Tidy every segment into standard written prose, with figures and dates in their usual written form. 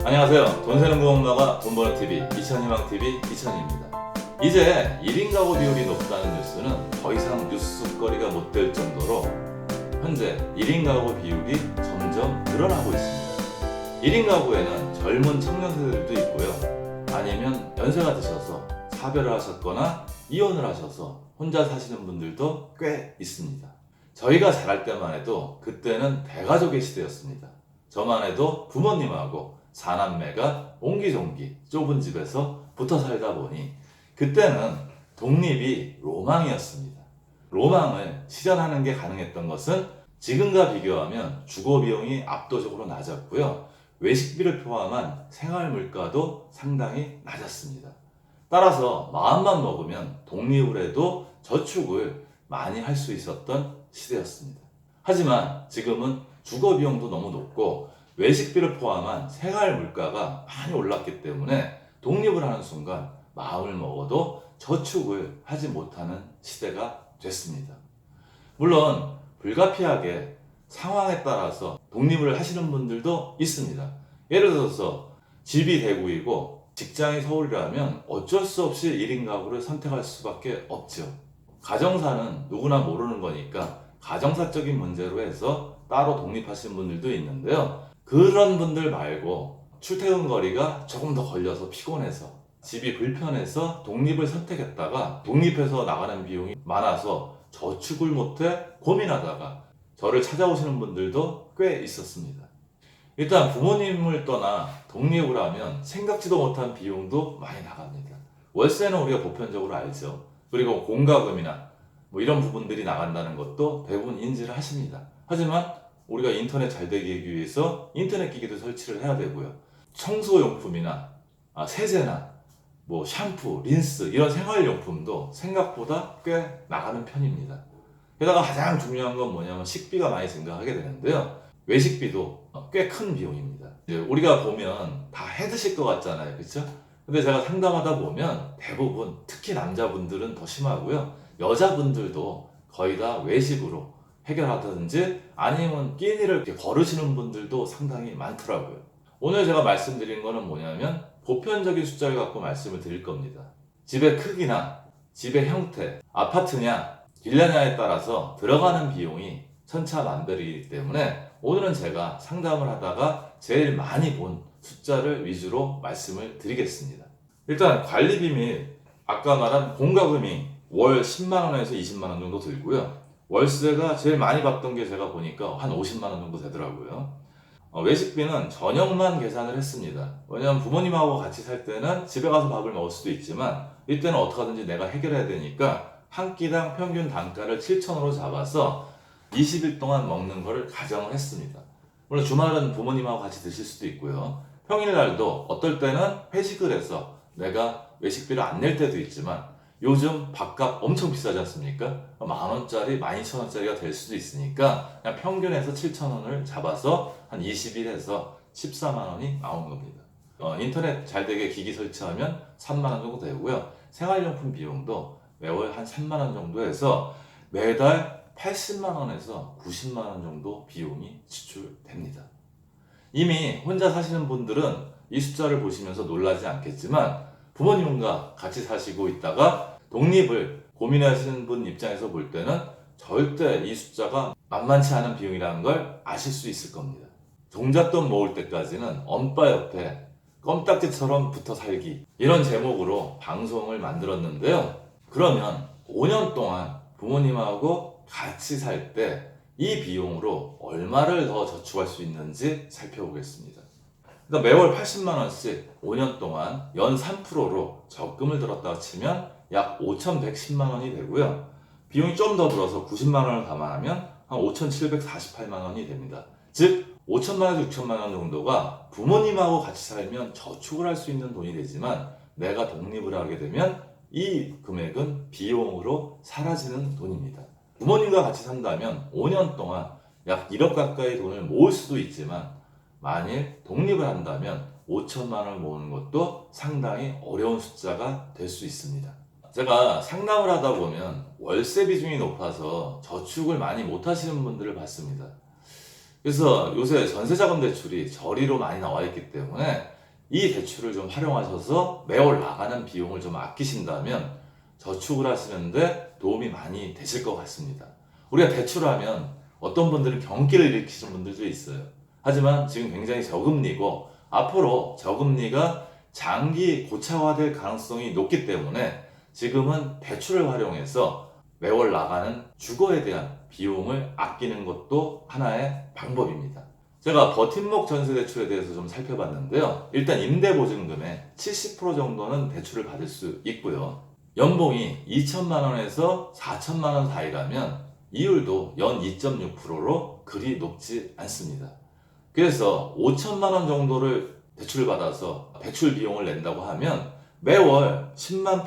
안녕하세요. 돈 세는 구멍나가 돈 버는 TV 이천희망TV 이천희입니다. 이제 1인 가구 비율이 높다는 뉴스는 더 이상 뉴스거리가 못 될 정도로 현재 1인 가구 비율이 점점 늘어나고 있습니다. 1인 가구에는 젊은 청년 세대들도 있고요. 아니면 연세가 드셔서 사별을 하셨거나 이혼을 하셔서 혼자 사시는 분들도 꽤 있습니다. 저희가 자랄 때만 해도 그때는 대가족의 시대였습니다. 저만 해도 부모님하고 4남매가 옹기종기 좁은 집에서 붙어 살다 보니 그때는 독립이 로망이었습니다. 로망을 실현하는 게 가능했던 것은 지금과 비교하면 주거 비용이 압도적으로 낮았고요. 외식비를 포함한 생활 물가도 상당히 낮았습니다. 따라서 마음만 먹으면 독립을 해도 저축을 많이 할 수 있었던 시대였습니다. 하지만 지금은 주거 비용도 너무 높고 외식비를 포함한 생활 물가가 많이 올랐기 때문에 독립을 하는 순간 마음을 먹어도 저축을 하지 못하는 시대가 됐습니다. 물론 불가피하게 상황에 따라서 독립을 하시는 분들도 있습니다. 예를 들어서 집이 대구이고 직장이 서울이라면 어쩔 수 없이 1인 가구를 선택할 수밖에 없죠. 가정사는 누구나 모르는 거니까 가정사적인 문제로 해서 따로 독립하시는 분들도 있는데요. 그런 분들 말고 출퇴근 거리가 조금 더 걸려서 피곤해서 집이 불편해서 독립을 선택했다가 독립해서 나가는 비용이 많아서 저축을 못해 고민하다가 저를 찾아오시는 분들도 꽤 있었습니다. 일단 부모님을 떠나 독립을 하면 생각지도 못한 비용도 많이 나갑니다. 월세는 우리가 보편적으로 알죠. 그리고 공과금이나 뭐 이런 부분들이 나간다는 것도 대부분 인지를 하십니다. 하지만 우리가 인터넷 잘 되기 위해서 인터넷 기기도 설치를 해야 되고요. 청소용품이나 세제나 뭐 샴푸, 린스 이런 생활용품도 생각보다 꽤 나가는 편입니다. 게다가 가장 중요한 건 뭐냐면 식비가 많이 증가하게 되는데요. 외식비도 꽤 큰 비용입니다. 우리가 보면 다 해드실 것 같잖아요. 그렇죠? 근데 제가 상담하다 보면 대부분 특히 남자분들은 더 심하고요. 여자분들도 거의 다 외식으로 해결하든지 아니면 끼니를 이렇게 거르시는 분들도 상당히 많더라고요. 오늘 제가 말씀드린 거는 뭐냐면 보편적인 숫자를 갖고 말씀을 드릴 겁니다. 집의 크기나 집의 형태, 아파트냐 빌라냐에 따라서 들어가는 비용이 천차만별이기 때문에 오늘은 제가 상담을 하다가 제일 많이 본 숫자를 위주로 말씀을 드리겠습니다. 일단 관리비 및 아까 말한 공과금이 월 10만원에서 20만원 정도 들고요. 월세가 제일 많이 받던 게 제가 보니까 한 50만원 정도 되더라고요. 외식비는 저녁만 계산을 했습니다. 왜냐면 부모님하고 같이 살 때는 집에 가서 밥을 먹을 수도 있지만 이때는 어떻게 하든지 내가 해결해야 되니까 한 끼당 평균 단가를 7,000원으로 잡아서 20일 동안 먹는 거를 가정을 했습니다. 물론 주말은 부모님하고 같이 드실 수도 있고요. 평일날도 어떨 때는 회식을 해서 내가 외식비를 안 낼 때도 있지만 요즘 밥값 엄청 비싸지 않습니까? 만원짜리, 12,000원짜리가 될 수도 있으니까 그냥 평균에서 7,000원을 잡아서 한 20일 해서 14만원이 나오는 겁니다. 인터넷 잘 되게 기기 설치하면 3만원 정도 되고요. 생활용품 비용도 매월 한 3만원 정도 해서 매달 80만원에서 90만원 정도 비용이 지출됩니다. 이미 혼자 사시는 분들은 이 숫자를 보시면서 놀라지 않겠지만 부모님과 같이 사시고 있다가 독립을 고민하시는 분 입장에서 볼 때는 절대 이 숫자가 만만치 않은 비용이라는 걸 아실 수 있을 겁니다. 종잣돈 모을 때까지는 엄빠 옆에 껌딱지처럼 붙어 살기 이런 제목으로 방송을 만들었는데요. 그러면 5년 동안 부모님하고 같이 살 때 이 비용으로 얼마를 더 저축할 수 있는지 살펴보겠습니다. 그러니까 매월 80만원씩 5년 동안 연 3%로 적금을 들었다고 치면 약 5,110만원이 되고요. 비용이 좀 더 들어서 90만원을 감안하면 한 5,748만원이 됩니다. 즉 5천만원에서 6천만원 정도가 부모님하고 같이 살면 저축을 할 수 있는 돈이 되지만 내가 독립을 하게 되면 이 금액은 비용으로 사라지는 돈입니다. 부모님과 같이 산다면 5년 동안 약 1억 가까이 돈을 모을 수도 있지만 만일 독립을 한다면 5천만 원을 모으는 것도 상당히 어려운 숫자가 될 수 있습니다. 제가 상담을 하다 보면 월세 비중이 높아서 저축을 많이 못 하시는 분들을 봤습니다. 그래서 요새 전세자금 대출이 저리로 많이 나와 있기 때문에 이 대출을 좀 활용하셔서 매월 나가는 비용을 좀 아끼신다면 저축을 하시는데 도움이 많이 되실 것 같습니다. 우리가 대출하면 어떤 분들은 경기를 일으키시는 분들도 있어요. 하지만 지금 굉장히 저금리고 앞으로 저금리가 장기 고착화될 가능성이 높기 때문에 지금은 대출을 활용해서 매월 나가는 주거에 대한 비용을 아끼는 것도 하나의 방법입니다. 제가 버팀목 전세대출에 대해서 좀 살펴봤는데요. 일단 임대보증금의 70% 정도는 대출을 받을 수 있고요. 연봉이 2천만 원에서 4천만 원 사이라면 이율도 연 2.6%로 그리 높지 않습니다. 그래서 5천만 원 정도를 대출을 받아서 대출 비용을 낸다고 하면 매월 10만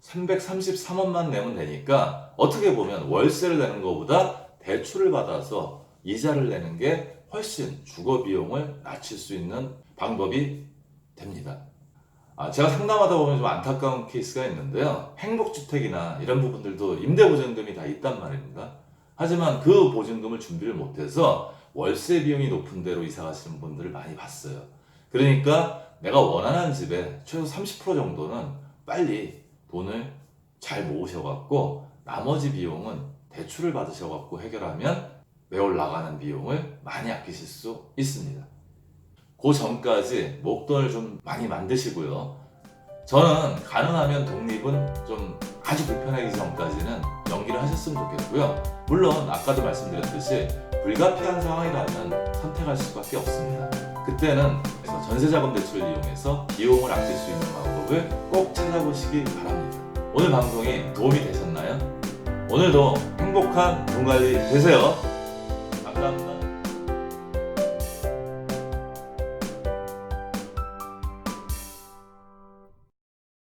8,333원만 내면 되니까 어떻게 보면 월세를 내는 것보다 대출을 받아서 이자를 내는 게 훨씬 주거 비용을 낮출 수 있는 방법이 됩니다. 제가 상담하다 보면 좀 안타까운 케이스가 있는데요. 행복주택이나 이런 부분들도 임대보증금이 다 있단 말입니다. 하지만 그 보증금을 준비를 못해서 월세 비용이 높은 데로 이사 가시는 분들을 많이 봤어요. 그러니까 내가 원하는 집에 최소 30% 정도는 빨리 돈을 잘 모으셔갖고 나머지 비용은 대출을 받으셔갖고 해결하면 매월 나가는 비용을 많이 아끼실 수 있습니다. 그 전까지 목돈을 좀 많이 만드시고요. 저는 가능하면 독립은 좀 아주 불편하기 전까지는 연기를 하셨으면 좋겠고요. 물론 아까도 말씀드렸듯이 불가피한 상황이라면 선택할 수밖에 없습니다. 그때는 전세자금 대출을 이용해서 비용을 아낄 수 있는 방법을 꼭 찾아보시기 바랍니다. 오늘 방송이 도움이 되셨나요? 오늘도 행복한 돈 관리 되세요. 감사합니다.